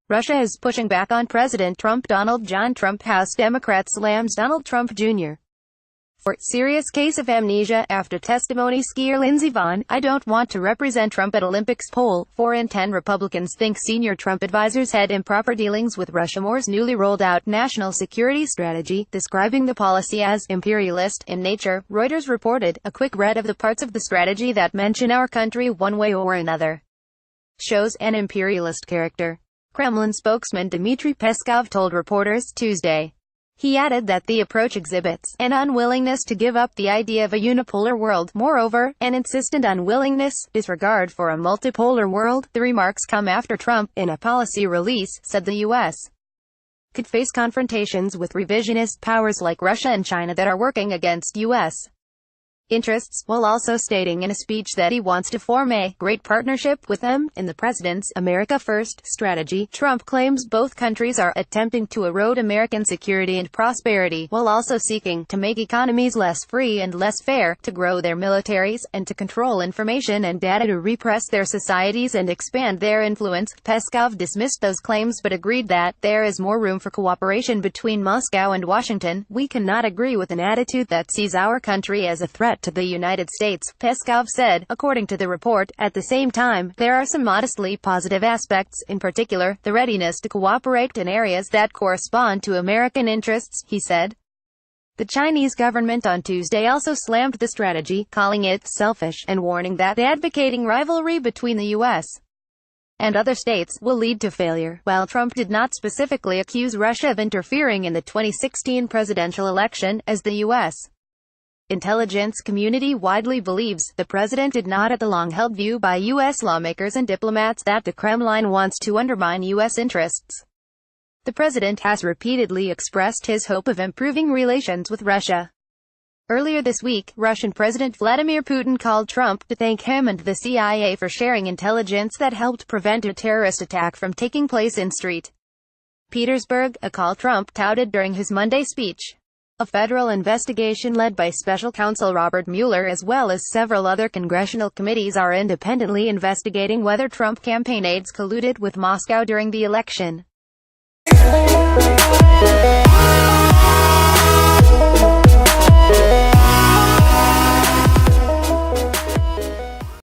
Russia is pushing back on President Trump. TrumpHouse Democrat slams Donald Trump Jr. for serious case of amnesia after testimony. Skier Lindsey Vonn, I don't want to represent Trump at Olympics. Poll, 4 in 10 Republicans think senior Trump advisors had improper dealings with Russia. Moore's newly rolled out national security strategy, describing the policy as imperialist in nature, Reuters reported. A quick read of the parts of the strategy that mention our country one way or another shows an imperialist character, Kremlin spokesman Dmitry Peskov told reporters Tuesday. He added that the approach exhibits an unwillingness to give up the idea of a unipolar world, moreover, an insistent unwillingness, disregard for a multipolar world. The remarks come after Trump, in a policy release, said the U.S. could face confrontations with revisionist powers like Russia and China that are working against U.S. interests, while also stating in a speech that he wants to form a great partnership with them. In the president's America First strategy, Trump claims both countries are attempting to erode American security and prosperity, while also seeking to make economies less free and less fair, to grow their militaries, and to control information and data to repress their societies and expand their influence. Peskov dismissed those claims but agreed that there is more room for cooperation between Moscow and Washington. We cannot agree with an attitude that sees our country as a threat to the United States, Peskov said, according to the report. At the same time, there are some modestly positive aspects, in particular, the readiness to cooperate in areas that correspond to American interests, he said. The Chinese government on Tuesday also slammed the strategy, calling it selfish, and warning that advocating rivalry between the U.S. and other states will lead to failure. While Trump did not specifically accuse Russia of interfering in the 2016 presidential election, as the U.S. intelligence community widely believes, the president did not at the long-held view by U.S. lawmakers and diplomats that the Kremlin wants to undermine U.S. interests. The president has repeatedly expressed his hope of improving relations with Russia. Earlier this week, Russian President Vladimir Putin called Trump to thank him and the CIA for sharing intelligence that helped prevent a terrorist attack from taking place in St. Petersburg, a call Trump touted during his Monday speech. A federal investigation led by special counsel Robert Mueller as well as several other congressional committees are independently investigating whether Trump campaign aides colluded with Moscow during the election.